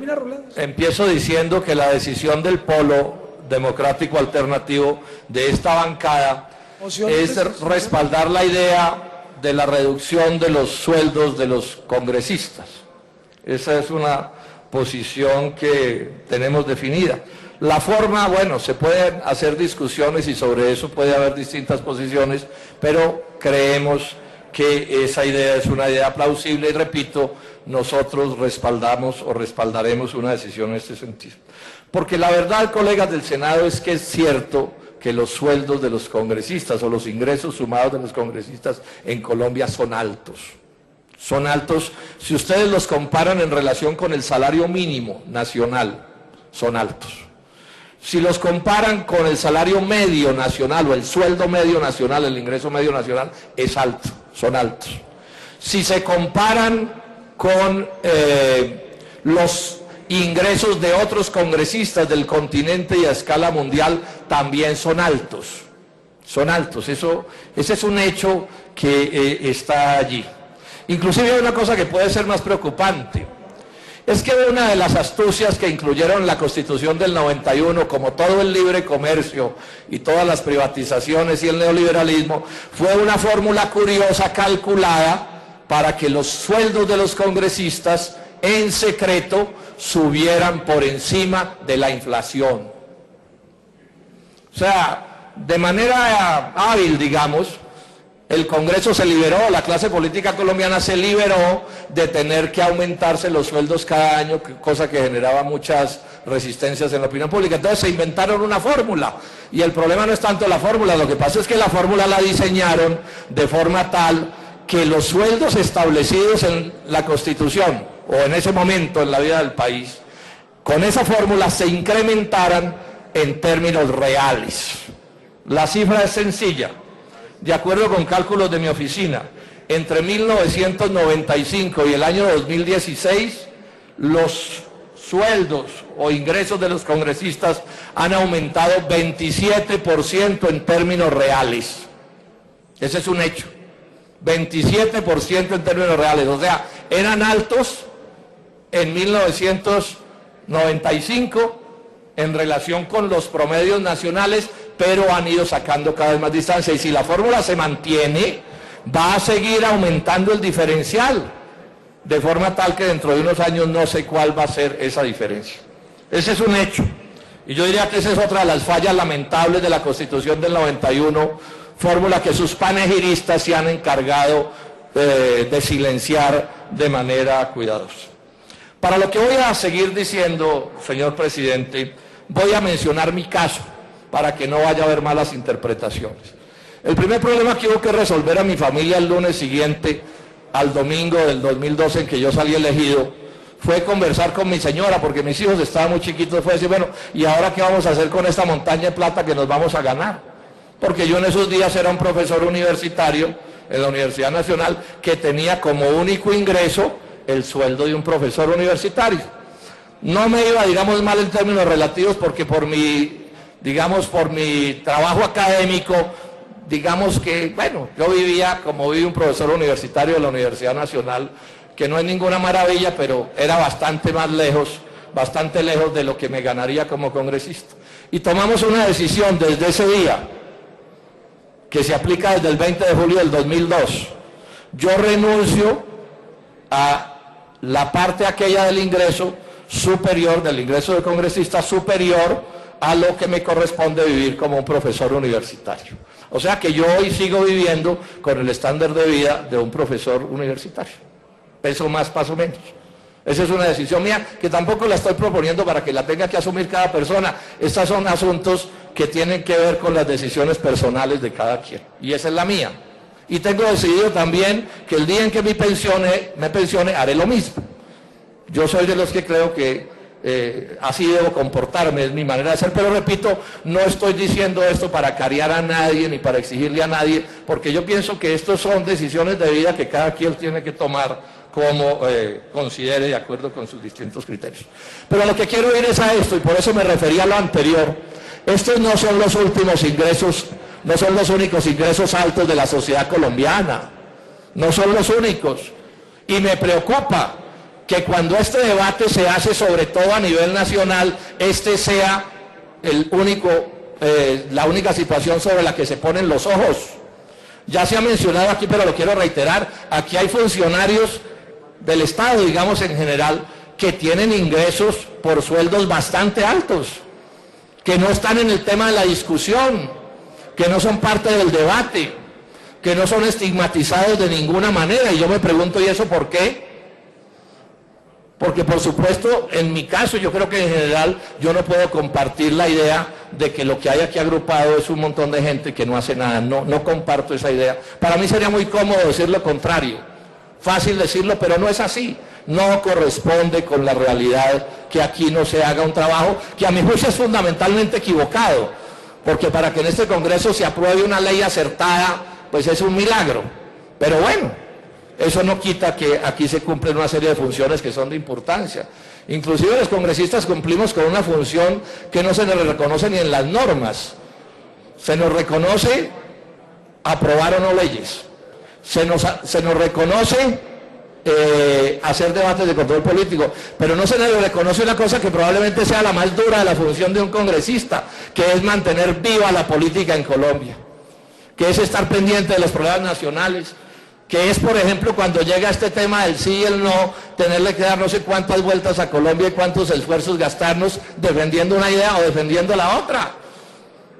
termina, Rolando. Empiezo diciendo que la decisión del Polo Democrático Alternativo de esta bancada es respaldar la idea de la reducción de los sueldos de los congresistas. Esa es una posición que tenemos definida. La forma, bueno, se pueden hacer discusiones y sobre eso puede haber distintas posiciones, pero creemos que esa idea es una idea plausible y repito, nosotros respaldamos o respaldaremos una decisión en este sentido. Porque la verdad, colegas del Senado, es que es cierto que los sueldos de los congresistas o los ingresos sumados de los congresistas en Colombia son altos. Son altos, si ustedes los comparan en relación con el salario mínimo nacional, son altos. Si los comparan con el salario medio nacional o el sueldo medio nacional, el ingreso medio nacional, es alto, son altos. Si se comparan con los ingresos de otros congresistas del continente y a escala mundial, también son altos. Son altos, ese es un hecho que está allí. Inclusive hay una cosa que puede ser más preocupante. Es que una de las astucias que incluyeron en la Constitución del 91, como todo el libre comercio y todas las privatizaciones y el neoliberalismo, fue una fórmula curiosa calculada para que los sueldos de los congresistas en secreto subieran por encima de la inflación. O sea, de manera hábil, digamos, el Congreso se liberó, la clase política colombiana se liberó de tener que aumentarse los sueldos cada año, cosa que generaba muchas resistencias en la opinión pública. Entonces se inventaron una fórmula, y el problema no es tanto la fórmula, lo que pasa es que la fórmula la diseñaron de forma tal que los sueldos establecidos en la Constitución, o en ese momento en la vida del país, con esa fórmula se incrementaran en términos reales. La cifra es sencilla. De acuerdo con cálculos de mi oficina, entre 1995 y el año 2016, los sueldos o ingresos de los congresistas han aumentado 27% en términos reales. Ese es un hecho. 27% en términos reales. O sea, eran altos en 1995 en relación con los promedios nacionales, pero han ido sacando cada vez más distancia, y si la fórmula se mantiene, va a seguir aumentando el diferencial, de forma tal que dentro de unos años no sé cuál va a ser esa diferencia. Ese es un hecho, y yo diría que esa es otra de las fallas lamentables de la Constitución del 91, fórmula que sus panegiristas se han encargado de silenciar de manera cuidadosa. Para lo que voy a seguir diciendo, señor presidente, voy a mencionar mi caso, para que no vaya a haber malas interpretaciones. El primer problema que hubo que resolver a mi familia el lunes siguiente al domingo del 2012 en que yo salí elegido, fue conversar con mi señora, porque mis hijos estaban muy chiquitos, fue decir, bueno, ¿y ahora qué vamos a hacer con esta montaña de plata que nos vamos a ganar? Porque yo en esos días era un profesor universitario en la Universidad Nacional que tenía como único ingreso el sueldo de un profesor universitario. No me iba, digamos, mal en términos relativos, porque por mi trabajo académico, digamos que, bueno, yo vivía como vive un profesor universitario de la Universidad Nacional, que no es ninguna maravilla, pero era bastante lejos de lo que me ganaría como congresista. Y tomamos una decisión desde ese día, que se aplica desde el 20 de julio del 2002. Yo renuncio a la parte aquella del ingreso superior, del ingreso de congresista superior, a lo que me corresponde vivir como un profesor universitario. O sea que yo hoy sigo viviendo con el estándar de vida de un profesor universitario. Peso más, paso menos. Esa es una decisión mía que tampoco la estoy proponiendo para que la tenga que asumir cada persona. Estos son asuntos que tienen que ver con las decisiones personales de cada quien. Y esa es la mía. Y tengo decidido también que el día en que me pensione, haré lo mismo. Yo soy de los que creo que así debo comportarme, es mi manera de ser, pero repito, no estoy diciendo esto para cariar a nadie ni para exigirle a nadie, porque yo pienso que estos son decisiones de vida que cada quien tiene que tomar como considere de acuerdo con sus distintos criterios. Pero lo que quiero ir es a esto, y por eso me refería a lo anterior. Estos no son los últimos ingresos, no son los únicos ingresos altos de la sociedad colombiana, no son los únicos, y me preocupa que cuando este debate se hace sobre todo a nivel nacional, este sea la única situación sobre la que se ponen los ojos. Ya se ha mencionado aquí, pero lo quiero reiterar, aquí hay funcionarios del Estado, digamos en general, que tienen ingresos por sueldos bastante altos, que no están en el tema de la discusión, que no son parte del debate, que no son estigmatizados de ninguna manera. Y yo me pregunto, ¿y eso por qué? Porque por supuesto, en mi caso, yo creo que en general yo no puedo compartir la idea de que lo que hay aquí agrupado es un montón de gente que no hace nada. No comparto esa idea. Para mí sería muy cómodo decir lo contrario. Fácil decirlo, pero no es así. No corresponde con la realidad que aquí no se haga un trabajo que a mi juicio es fundamentalmente equivocado. Porque para que en este Congreso se apruebe una ley acertada, pues es un milagro. Pero bueno, eso no quita que aquí se cumplen una serie de funciones que son de importancia. Inclusive los congresistas cumplimos con una función que no se nos reconoce ni en las normas. Se nos reconoce aprobar o no leyes. Se nos reconoce hacer debates de control político, pero no se nos reconoce una cosa que probablemente sea la más dura de la función de un congresista, que es mantener viva la política en Colombia, que es estar pendiente de los problemas nacionales, que es, por ejemplo, cuando llega este tema del sí y el no, tenerle que dar no sé cuántas vueltas a Colombia y cuántos esfuerzos gastarnos defendiendo una idea o defendiendo la otra.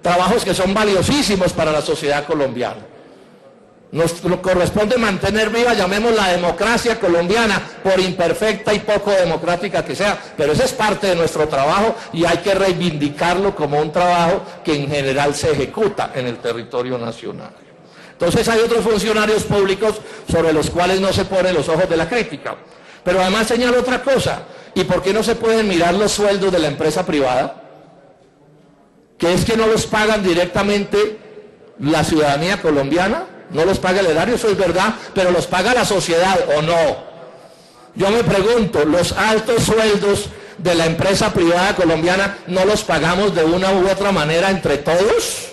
Trabajos que son valiosísimos para la sociedad colombiana. Nos corresponde mantener viva, llamemos la democracia colombiana, por imperfecta y poco democrática que sea, pero ese es parte de nuestro trabajo y hay que reivindicarlo como un trabajo que en general se ejecuta en el territorio nacional. Entonces hay otros funcionarios públicos sobre los cuales no se ponen los ojos de la crítica. Pero además señalo otra cosa, ¿y por qué no se pueden mirar los sueldos de la empresa privada? Que es que no los pagan directamente la ciudadanía colombiana, no los paga el erario, eso es verdad, pero los paga la sociedad, ¿o no? Yo me pregunto, ¿los altos sueldos de la empresa privada colombiana no los pagamos de una u otra manera entre todos?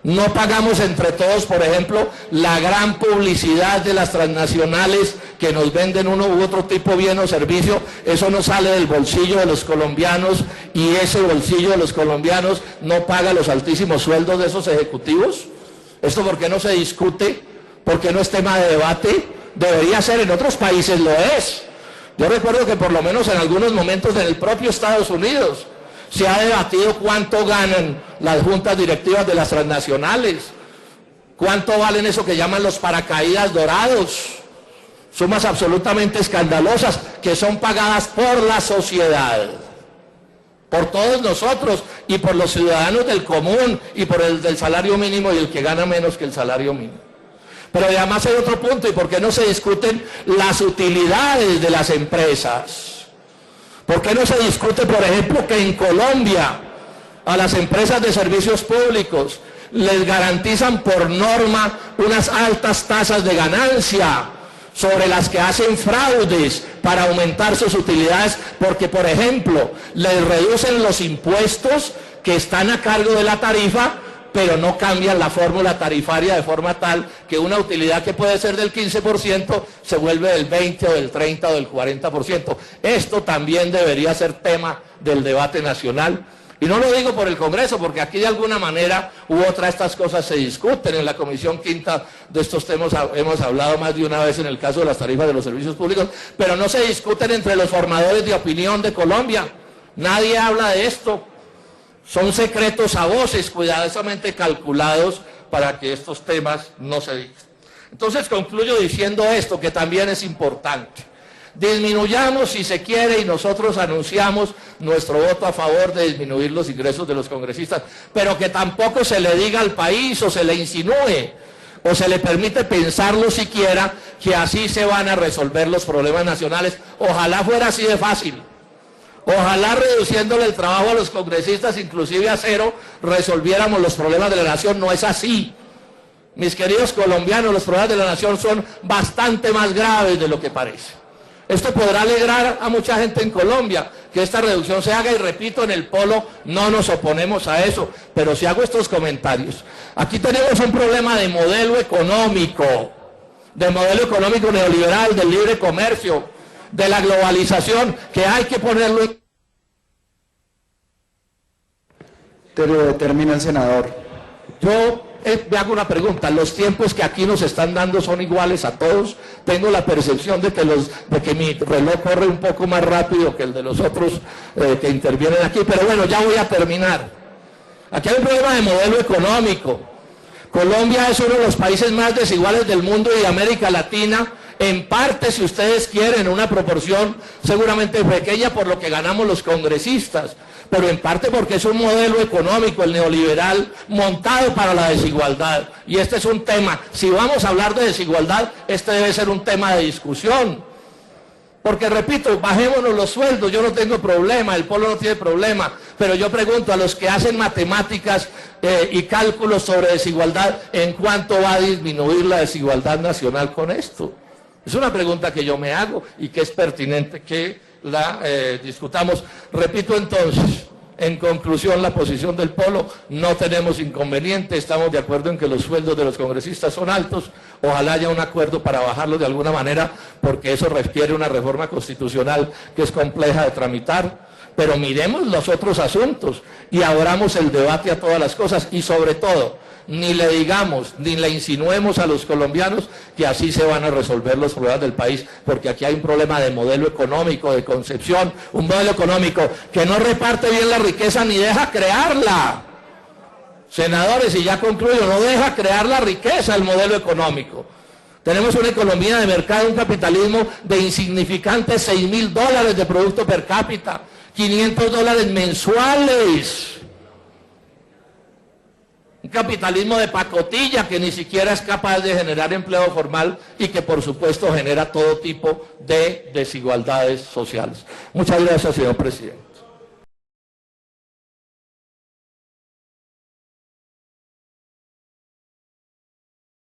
¿No pagamos entre todos, por ejemplo, la gran publicidad de las transnacionales que nos venden uno u otro tipo de bien o servicio? Eso no sale del bolsillo de los colombianos y ese bolsillo de los colombianos no paga los altísimos sueldos de esos ejecutivos. ¿Esto por qué no se discute? ¿Por qué no es tema de debate? Debería ser, en otros países lo es. Yo recuerdo que por lo menos en algunos momentos en el propio Estados Unidos se ha debatido cuánto ganan las juntas directivas de las transnacionales, cuánto valen eso que llaman los paracaídas dorados, sumas absolutamente escandalosas que son pagadas por la sociedad, por todos nosotros y por los ciudadanos del común y por el del salario mínimo y el que gana menos que el salario mínimo. Pero además hay otro punto, ¿y por qué no se discuten las utilidades de las empresas? ¿Por qué no se discute, por ejemplo, que en Colombia a las empresas de servicios públicos les garantizan por norma unas altas tasas de ganancia sobre las que hacen fraudes para aumentar sus utilidades? Porque, por ejemplo, les reducen los impuestos que están a cargo de la tarifa, pero no cambian la fórmula tarifaria de forma tal que una utilidad que puede ser del 15% se vuelve del 20 o del 30 o del 40%. Esto también debería ser tema del debate nacional. Y no lo digo por el Congreso, porque aquí de alguna manera u otra estas cosas se discuten. En la Comisión Quinta de estos temas hemos hablado más de una vez en el caso de las tarifas de los servicios públicos, pero no se discuten entre los formadores de opinión de Colombia. Nadie habla de esto. Son secretos a voces cuidadosamente calculados para que estos temas no se digan. Entonces concluyo diciendo esto, que también es importante. Disminuyamos si se quiere y nosotros anunciamos nuestro voto a favor de disminuir los ingresos de los congresistas, pero que tampoco se le diga al país o se le insinúe o se le permite pensarlo siquiera que así se van a resolver los problemas nacionales. Ojalá fuera así de fácil. Ojalá reduciéndole el trabajo a los congresistas, inclusive a cero, resolviéramos los problemas de la nación. No es así. Mis queridos colombianos, los problemas de la nación son bastante más graves de lo que parece. Esto podrá alegrar a mucha gente en Colombia, que esta reducción se haga, y repito, en el Polo no nos oponemos a eso, pero si hago estos comentarios. Aquí tenemos un problema de modelo económico neoliberal, del libre comercio. de la globalización, que hay que ponerlo en... Te lo determina el senador. Yo me hago una pregunta, ¿los tiempos que aquí nos están dando son iguales a todos? Tengo la percepción de que mi reloj corre un poco más rápido que el de los otros que intervienen aquí, pero bueno, ya voy a terminar. Aquí hay un problema de modelo económico. Colombia es uno de los países más desiguales del mundo y de América Latina, en parte, si ustedes quieren, una proporción seguramente pequeña por lo que ganamos los congresistas, pero en parte porque es un modelo económico, el neoliberal, montado para la desigualdad. Y este es un tema, si vamos a hablar de desigualdad, este debe ser un tema de discusión. Porque repito, bajémonos los sueldos, yo no tengo problema, el pueblo no tiene problema, pero yo pregunto a los que hacen matemáticas y cálculos sobre desigualdad, ¿en cuánto va a disminuir la desigualdad nacional con esto? Es una pregunta que yo me hago y que es pertinente que la discutamos. Repito entonces, en conclusión, la posición del Polo, no tenemos inconveniente, estamos de acuerdo en que los sueldos de los congresistas son altos, ojalá haya un acuerdo para bajarlos de alguna manera, porque eso requiere una reforma constitucional que es compleja de tramitar, pero miremos los otros asuntos y abramos el debate a todas las cosas y sobre todo, ni le digamos, ni le insinuemos a los colombianos que así se van a resolver los problemas del país, porque aquí hay un problema de modelo económico, de concepción, un modelo económico que no reparte bien la riqueza ni deja crearla. Senadores, y ya concluyo, no deja crear la riqueza el modelo económico. Tenemos una economía de mercado, un capitalismo de insignificantes $6.000 de producto per cápita, $500 mensuales. Un capitalismo de pacotilla que ni siquiera es capaz de generar empleo formal y que por supuesto genera todo tipo de desigualdades sociales. Muchas gracias, señor presidente.